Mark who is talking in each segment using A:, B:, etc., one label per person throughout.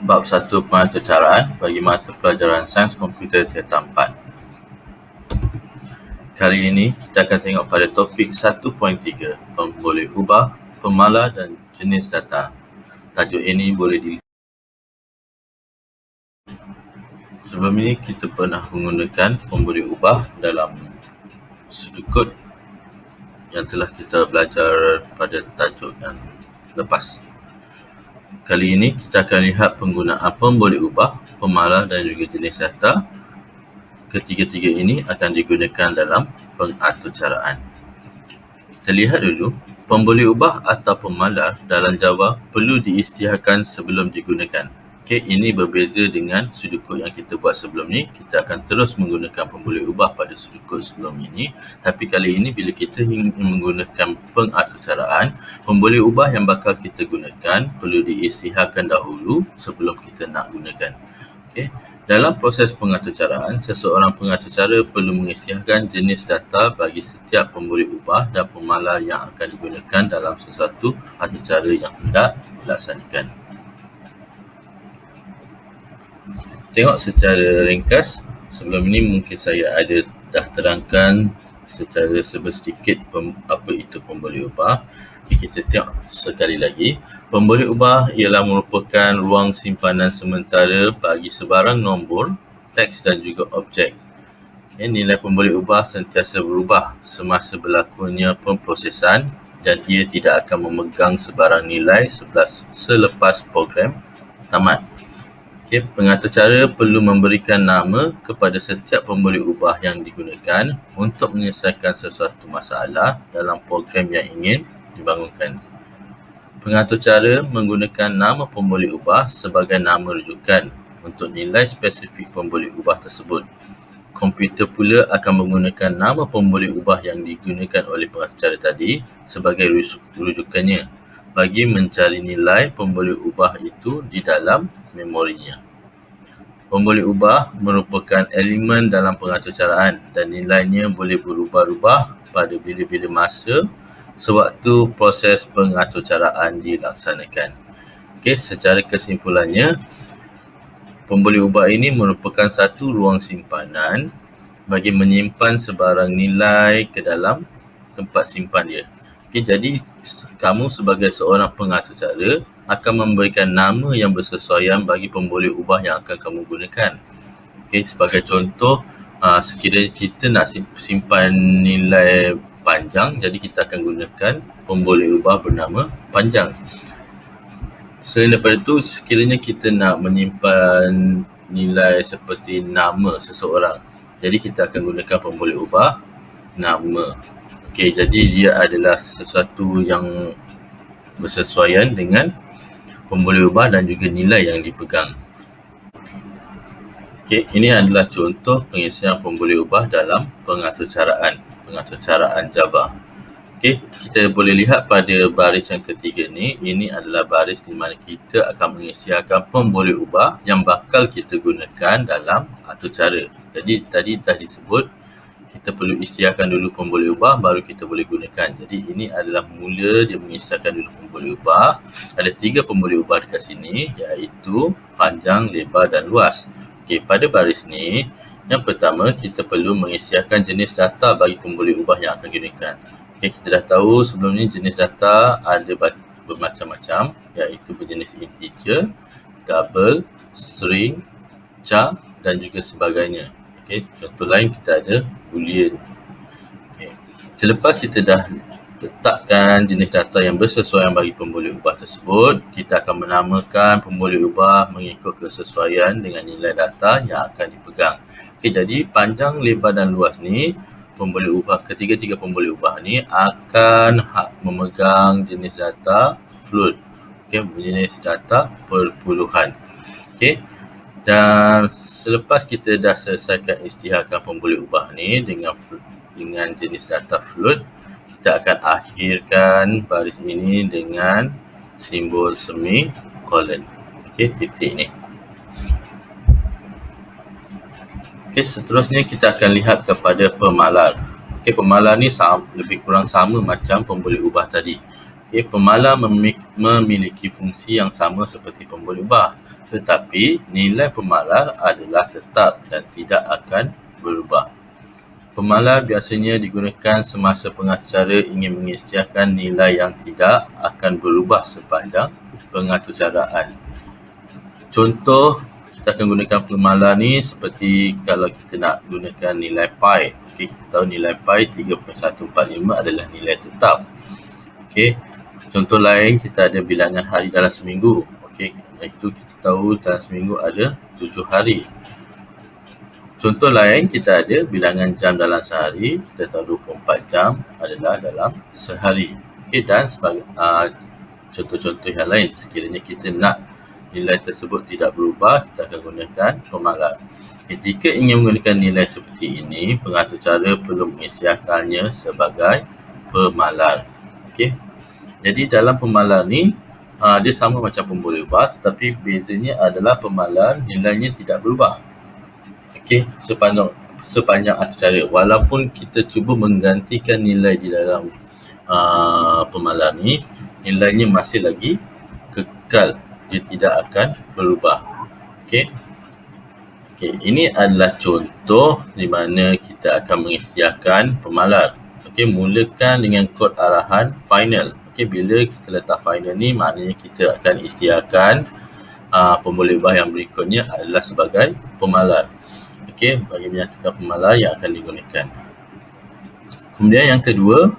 A: Bab 1 Pengaturcaraan bagi mata pelajaran Sains Komputer Tingkatan 4. Kali ini kita akan tengok pada topik 1.3 Pemboleh ubah, pemalar dan jenis data. Tajuk ini boleh dilihat. Sebelum ini kita pernah menggunakan pemboleh ubah dalam sudut yang telah kita belajar pada tajuk yang lepas. Kali ini kita akan lihat penggunaan pemboleh ubah, pemalar dan juga jenis data. Ketiga-tiga ini akan digunakan dalam pengaturcaraan. Kita lihat dulu, pemboleh ubah atau pemalar dalam Java perlu diisytiharkan sebelum digunakan. Ini berbeza dengan sudut kod yang kita buat sebelum ni. Kita akan terus menggunakan pemboleh ubah pada sudut kod sebelum ini. Tapi kali ini bila kita ingin menggunakan pengaturcaraan, pemboleh ubah yang bakal kita gunakan perlu diisytiharkan dahulu sebelum kita nak gunakan. Dalam proses pengaturcaraan, seseorang pengaturcara perlu mengisytiharkan jenis data bagi setiap pemboleh ubah dan pemalar yang akan digunakan dalam sesuatu aturcara yang hendak dilaksanakan. Tengok secara ringkas, sebelum ini mungkin saya ada dah terangkan secara sedikit apa itu pemboleh ubah. Kita tengok sekali lagi. Pemboleh ubah ialah merupakan ruang simpanan sementara bagi sebarang nombor, teks dan juga objek. Nilai pemboleh ubah sentiasa berubah semasa berlakunya pemprosesan dan ia tidak akan memegang sebarang nilai selepas program tamat. Pengaturcara perlu memberikan nama kepada setiap pemboleh ubah yang digunakan untuk menyelesaikan sesuatu masalah dalam program yang ingin dibangunkan. Pengaturcara menggunakan nama pemboleh ubah sebagai nama rujukan untuk nilai spesifik pemboleh ubah tersebut. Komputer pula akan menggunakan nama pemboleh ubah yang digunakan oleh pengaturcara tadi sebagai rujukannya bagi mencari nilai pemboleh ubah itu di dalam memorinya. Pemboleh ubah merupakan elemen dalam pengaturcaraan dan nilainya boleh berubah-ubah pada bila-bila masa sewaktu proses pengaturcaraan dilaksanakan. Secara kesimpulannya, pemboleh ubah ini merupakan satu ruang simpanan bagi menyimpan sebarang nilai ke dalam tempat simpan dia. Jadi, kamu sebagai seorang pengaturcara akan memberikan nama yang bersesuaian bagi pemboleh ubah yang akan kamu gunakan. Sebagai contoh, sekiranya kita nak simpan nilai panjang, jadi kita akan gunakan pemboleh ubah bernama panjang. Selain daripada itu, sekiranya kita nak menyimpan nilai seperti nama seseorang, jadi kita akan gunakan pemboleh ubah nama. Jadi dia adalah sesuatu yang bersesuaian dengan pemboleh ubah dan juga nilai yang dipegang. Ini adalah contoh pengisian pemboleh ubah dalam pengaturcaraan Java. Kita boleh lihat pada baris yang ketiga ni, ini adalah baris di mana kita akan mengisytiharkan pemboleh ubah yang bakal kita gunakan dalam aturcara. Jadi tadi dah disebut, kita perlu isytiharkan dulu pemboleh ubah baru kita boleh gunakan. Jadi ini adalah mula dia mengisytiharkan dulu pemboleh ubah. Ada 3 pemboleh ubah dekat sini, iaitu panjang, lebar dan luas. Pada baris ni, yang pertama kita perlu mengisytiharkan jenis data bagi pemboleh ubah yang akan digunakan. Kita dah tahu sebelum ni jenis data ada bermacam-macam, iaitu berjenis integer, double, string, char dan juga sebagainya. Contoh lain kita ada boolean. Selepas kita dah letakkan jenis data yang bersesuaian bagi pemboleh ubah tersebut, kita akan menamakan pemboleh ubah mengikut kesesuaian dengan nilai data yang akan dipegang. Jadi panjang, lebar dan luas ni, pemboleh ubah, ketiga-tiga pemboleh ubah ni akan memegang jenis data float. Jenis data perpuluhan. Dan selepas kita dah selesaikan isytiharkan pemboleh ubah ni dengan jenis data float, kita akan akhirkan baris ini dengan simbol semikolon. Titik ni. Seterusnya kita akan lihat kepada pemalar. Pemalar ni lebih kurang sama macam pemboleh ubah tadi. Okay, pemalar memiliki fungsi yang sama seperti pemboleh ubah, tetapi nilai pemalar adalah tetap dan tidak akan berubah. Pemalar biasanya digunakan semasa pengacara ingin mengisytiharkan nilai yang tidak akan berubah sepanjang pengaturcaraan. Contoh, kita akan gunakan pemalar ni seperti kalau kita nak gunakan nilai pi. Okay, kita tahu nilai pi 3.145 adalah nilai tetap. Okay. Contoh lain, kita ada bilangan hari dalam seminggu. Okey, iaitu kita tahu dalam seminggu ada 7 hari. Contoh lain, kita ada bilangan jam dalam sehari. Kita tahu 24 jam adalah dalam sehari. Okey, dan sebagai contoh-contoh yang lain, sekiranya kita nak nilai tersebut tidak berubah, kita akan gunakan pemalar. Okay, jika ingin menggunakan nilai seperti ini, pengaturcara perlu mengisytiharkannya sebagai pemalar. Okey. Jadi dalam pemalar ni, dia sama macam pemboleh ubah, tetapi bezanya adalah pemalar nilainya tidak berubah. Okey, sepanjang aturcara. Walaupun kita cuba menggantikan nilai di dalam pemalar ni, nilainya masih lagi kekal. Dia tidak akan berubah. Okey. Okey, ini adalah contoh di mana kita akan mengisytiharkan pemalar. Okey, mulakan dengan kod arahan final. Okey, bila kita letak final ni, maknanya kita akan isytiharkan pemboleh ubah yang berikutnya adalah sebagai pemalar. Okey, bagi menyatakan pemalar yang akan digunakan. Kemudian yang kedua,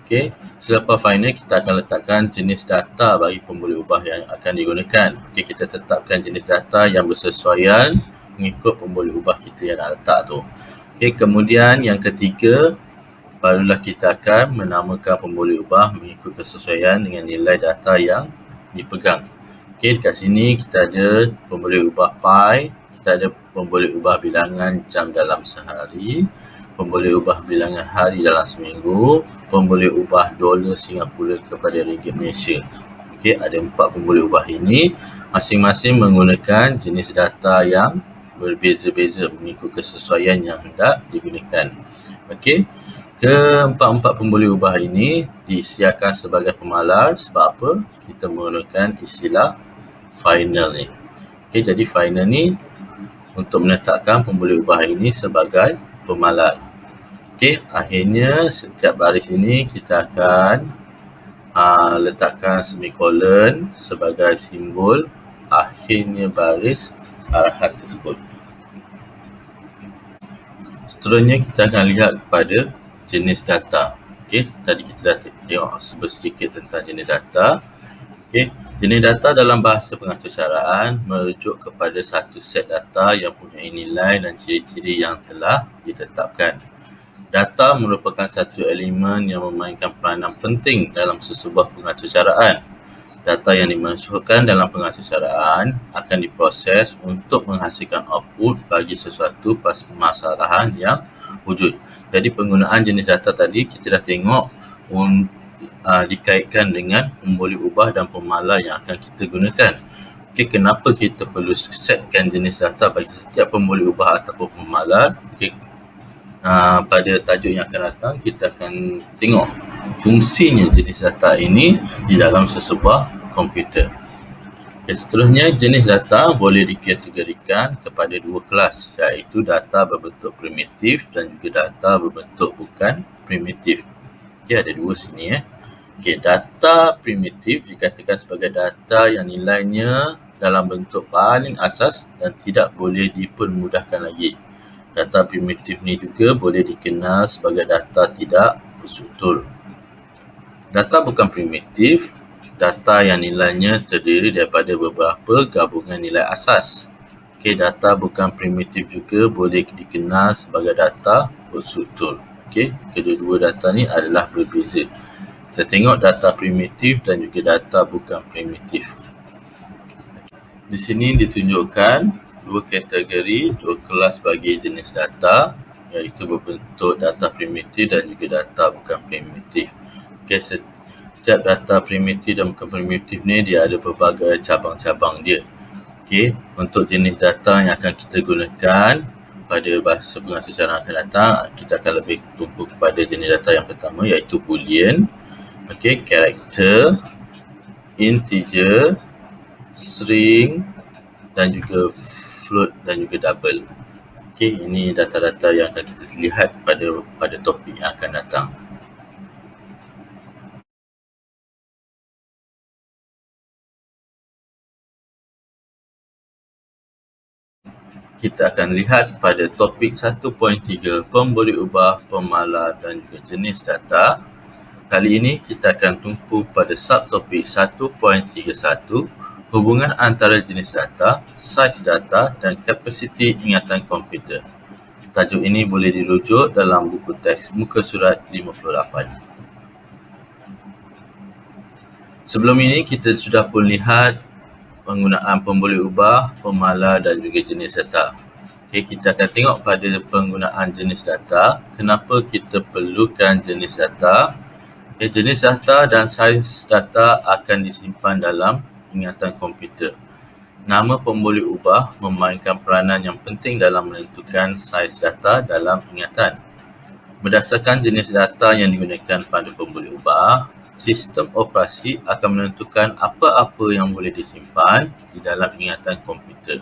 A: okey, selepas final kita akan letakkan jenis data bagi pemboleh ubah yang akan digunakan. Okey, kita tetapkan jenis data yang bersesuaian mengikut pemboleh ubah kita yang nak letak tu. Okey, kemudian yang ketiga, barulah kita akan menamakan pemboleh ubah mengikut kesesuaian dengan nilai data yang dipegang. Okey, dekat sini kita ada pemboleh ubah pi, kita ada pemboleh ubah bilangan jam dalam sehari, pemboleh ubah bilangan hari dalam seminggu, pemboleh ubah dolar Singapura kepada ringgit Malaysia. Okey, ada 4 pemboleh ubah ini, masing-masing menggunakan jenis data yang berbeza-beza mengikut kesesuaian yang hendak digunakan. Okey. Keempat-empat pemboleh ubah ini diisytiharkan sebagai pemalar sebab apa? Kita menggunakan istilah final ni. Okey, jadi final ni untuk menetapkan pemboleh ubah ini sebagai pemalar. Okey, akhirnya setiap baris ini kita akan letakkan semikolon sebagai simbol akhirnya baris arahan tersebut. Seterusnya kita akan lihat kepada jenis data. Okey, tadi kita dah tengok sedikit tentang jenis data. Okey, jenis data dalam bahasa pengaturcaraan merujuk kepada satu set data yang mempunyai nilai dan ciri-ciri yang telah ditetapkan. Data merupakan satu elemen yang memainkan peranan penting dalam sesebuah pengaturcaraan. Data yang dimasukkan dalam pengaturcaraan akan diproses untuk menghasilkan output bagi sesuatu permasalahan yang wujud. Jadi penggunaan jenis data tadi kita dah tengok dikaitkan dengan pemboleh ubah dan pemalar yang akan kita gunakan. Okey, kenapa kita perlu setkan jenis data bagi setiap pemboleh ubah ataupun pemalar? Okey, pada tajuk yang akan datang kita akan tengok fungsinya jenis data ini di dalam sesebuah komputer. Okay, seterusnya jenis data boleh dikategorikan kepada dua kelas, iaitu data berbentuk primitif dan juga data berbentuk bukan primitif. Okay, ada dua sini Okay, data primitif dikatakan sebagai data yang nilainya dalam bentuk paling asas dan tidak boleh dipermudahkan lagi. Data primitif ni juga boleh dikenal sebagai data tidak berstruktur. Data bukan primitif, data yang nilainya terdiri daripada beberapa gabungan nilai asas. Okey, data bukan primitif juga boleh dikenal sebagai data berstruktur. Okey, kedua-dua data ni adalah berbeza. Kita tengok data primitif dan juga data bukan primitif. Di sini ditunjukkan dua kategori, dua kelas bagi jenis data, iaitu berbentuk data primitif dan juga data bukan primitif. Okey, setiap data primitif dan bukan primitif ni dia ada pelbagai cabang-cabang dia. Okey, untuk jenis data yang akan kita gunakan pada bahasa pengaturcaraan akan datang, kita akan lebih tumpu kepada jenis data yang pertama iaitu boolean. Okey, karakter, integer, string dan juga float dan juga double. Okey, ini data-data yang akan kita lihat pada topik yang akan datang. Kita akan lihat pada topik 1.3 pemboleh ubah, pemalar dan juga jenis data. Kali ini kita akan tumpu pada subtopik 1.31 hubungan antara jenis data, saiz data dan kapasiti ingatan komputer. Tajuk ini boleh dirujuk dalam buku teks muka surat 58. Sebelum ini kita sudah pun lihat penggunaan pemboleh ubah, pemalar dan juga jenis data. Okey, kita akan tengok pada penggunaan jenis data. Kenapa kita perlukan jenis data? Jenis data dan saiz data akan disimpan dalam ingatan komputer. Nama pemboleh ubah memainkan peranan yang penting dalam menentukan saiz data dalam ingatan. Berdasarkan jenis data yang digunakan pada pemboleh ubah, sistem operasi akan menentukan apa-apa yang boleh disimpan di dalam ingatan komputer.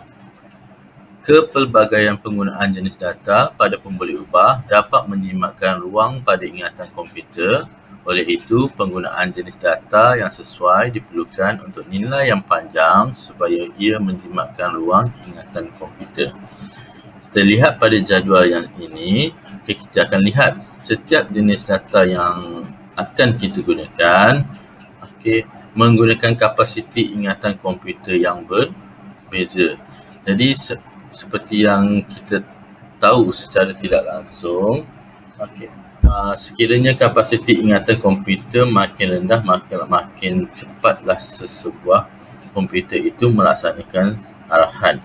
A: Kepelbagaian penggunaan jenis data pada pemboleh ubah dapat menjimatkan ruang pada ingatan komputer. Oleh itu, penggunaan jenis data yang sesuai diperlukan untuk nilai yang panjang supaya ia menjimatkan ruang ingatan komputer. Kita lihat pada jadual yang ini, kita akan lihat setiap jenis data yang akan kita gunakan menggunakan kapasiti ingatan komputer yang berbeza. Jadi seperti yang kita tahu secara tidak langsung, sekiranya kapasiti ingatan komputer makin rendah, makin cepatlah sesebuah komputer itu melaksanakan arahan.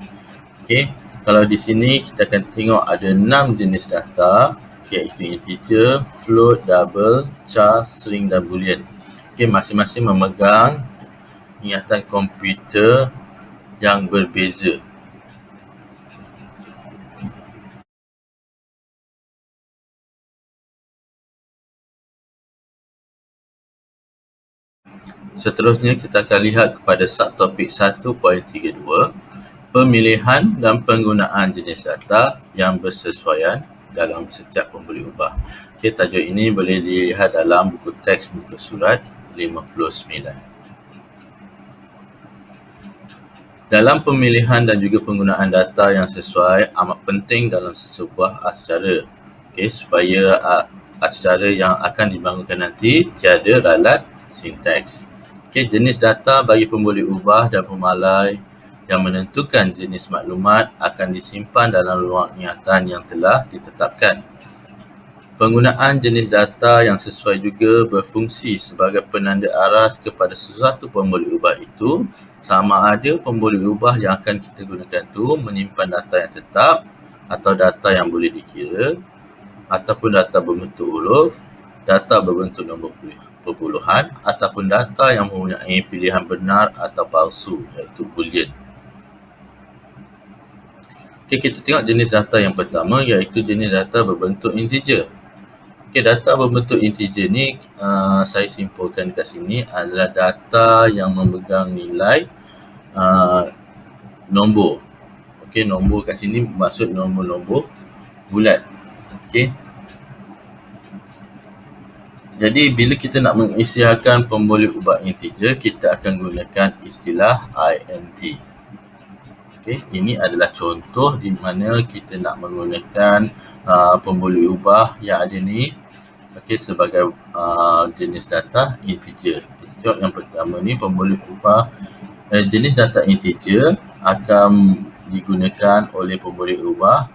A: Kalau di sini kita akan tengok ada 6 jenis data, iaitu integer, float, double, char, string dan boolean. Masing-masing memegang ingatan komputer yang berbeza. Seterusnya kita akan lihat kepada subtopik 1.32 pemilihan dan penggunaan jenis data yang bersesuaian dalam setiap pemboleh ubah. Tajuk ini boleh dilihat dalam buku teks muka surat 59. Dalam pemilihan dan juga penggunaan data yang sesuai amat penting dalam sesebuah aksara. Supaya aksara yang akan dibangunkan nanti tiada ralat sinteks. Jenis data bagi pemboleh ubah dan pemalar yang menentukan jenis maklumat akan disimpan dalam ruang ingatan yang telah ditetapkan. Penggunaan jenis data yang sesuai juga berfungsi sebagai penanda aras kepada sesuatu pemboleh ubah itu, sama ada pemboleh ubah yang akan kita gunakan itu menyimpan data yang tetap atau data yang boleh dikira, ataupun data berbentuk huruf, data berbentuk nombor perpuluhan, ataupun data yang mempunyai pilihan benar atau palsu, iaitu boolean. Kita tengok jenis data yang pertama, iaitu jenis data berbentuk integer. Data berbentuk integer ni saya simpulkan dekat sini adalah data yang memegang nilai nombor. Nombor kat sini maksud nombor-nombor bulat. Jadi bila kita nak mengisytiharkan pemboleh ubah integer, kita akan gunakan istilah int. Ini adalah contoh di mana kita nak menggunakan pemboleh ubah yang ada ni sebagai jenis data integer. Kita tengok yang pertama ni, pemboleh ubah jenis data integer akan digunakan oleh pemboleh ubah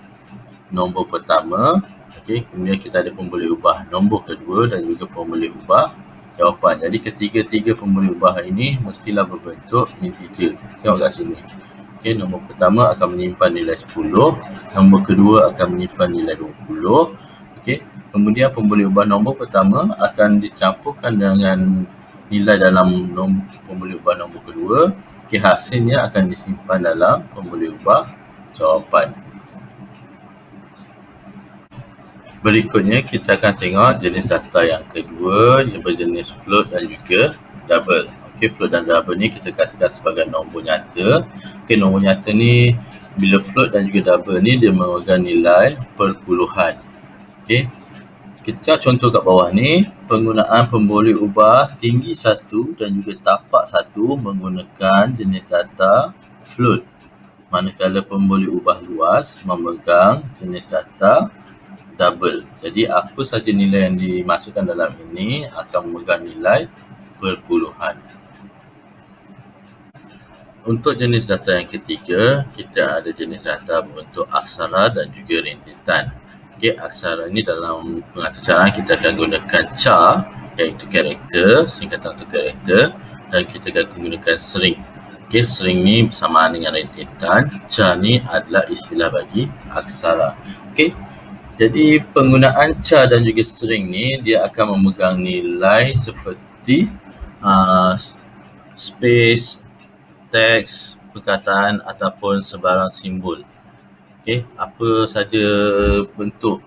A: nombor pertama. Kemudian kita ada pemboleh ubah nombor kedua dan juga pemboleh ubah jawapan. Jadi ketiga-tiga pemboleh ubah ini mestilah berbentuk integer. Tengok kat sini. Nombor pertama akan menyimpan nilai 10, nombor kedua akan menyimpan nilai 20. Kemudian pemboleh ubah nombor pertama akan dicampurkan dengan nilai dalam pemboleh ubah nombor kedua. Hasilnya akan disimpan dalam pemboleh ubah jawapan. Berikutnya kita akan tengok jenis data yang kedua yang berjenis float dan juga double. Okey, float dan double ni kita katakan sebagai nombor nyata. Okey, nombor nyata ni bila float dan juga double ni dia memegang nilai perpuluhan. Okey. Kita contoh kat bawah ni, penggunaan pemboleh ubah tinggi 1 dan juga tapak 1 menggunakan jenis data float. Manakala pemboleh ubah luas memegang jenis data double. Jadi apa saja nilai yang dimasukkan dalam ini akan memegang nilai perpuluhan. Untuk jenis data yang ketiga, kita ada jenis data berbentuk aksara dan juga rintitan. Okey, aksara ini dalam pengacaraan kita akan gunakan char, iaitu karakter, singkatan untuk karakter, dan kita akan gunakan string. Okey, string ni bersamaan dengan rintitan, char ni adalah istilah bagi aksara. Okey. Jadi penggunaan char dan juga string ni dia akan memegang nilai seperti space, teks, perkataan ataupun sebarang simbol. Okey, apa saja bentuk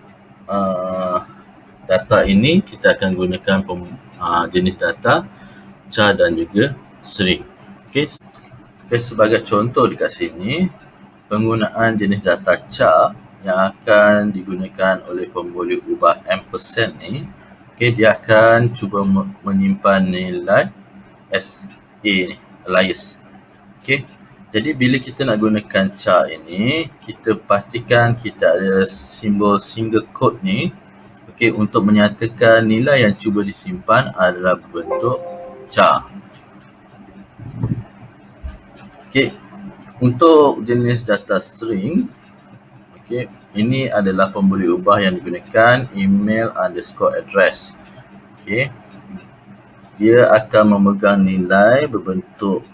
A: data ini kita akan gunakan jenis data char dan juga string. Okey, sebagai contoh dekat sini, penggunaan jenis data char yang akan digunakan oleh pemboleh ubah ampersand ni, okey, dia akan cuba menyimpan nilai SA ni, alias. Okey, jadi bila kita nak gunakan char ini, kita pastikan kita ada simbol single quote ni, okey, untuk menyatakan nilai yang cuba disimpan adalah berbentuk char. Okey, untuk jenis data string, okey, ini adalah pemboleh ubah yang digunakan email underscore address. Okey, dia akan memegang nilai berbentuk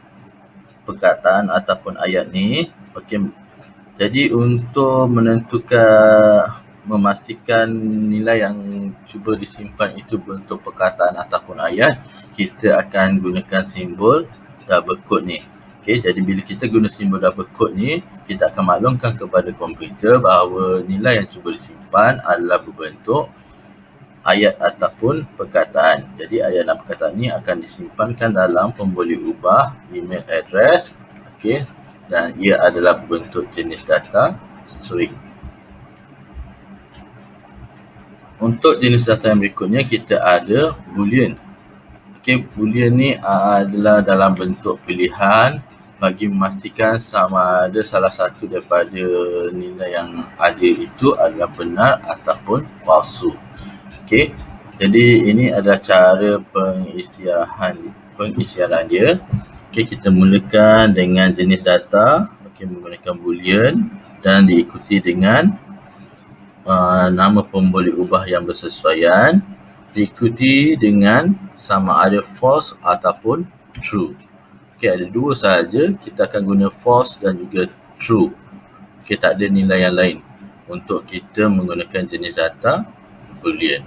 A: perkataan ataupun ayat ni. Okey, jadi untuk memastikan nilai yang cuba disimpan itu bentuk perkataan ataupun ayat, kita akan gunakan simbol double quote ni. Okey, jadi bila kita guna simbol double quote ni, kita akan maklumkan kepada komputer bahawa nilai yang cuba disimpan adalah berbentuk ayat ataupun perkataan. Jadi ayat dan perkataan ni akan disimpankan dalam pemboleh ubah email address. Okey, dan ia adalah berbentuk jenis data string. Untuk jenis data yang berikutnya kita ada boolean. Okey, boolean ni adalah dalam bentuk pilihan bagi memastikan sama ada salah satu daripada nilai yang ada itu adalah benar ataupun palsu. Okey, jadi ini adalah cara pengisytiharan dia. Okey, kita mulakan dengan jenis data, okey, menggunakan boolean dan diikuti dengan nama pemboleh ubah yang bersesuaian, diikuti dengan sama ada false ataupun true. Okey, ada dua sahaja, kita akan guna false dan juga true. Okey, tak ada nilai yang lain untuk kita menggunakan jenis data boolean.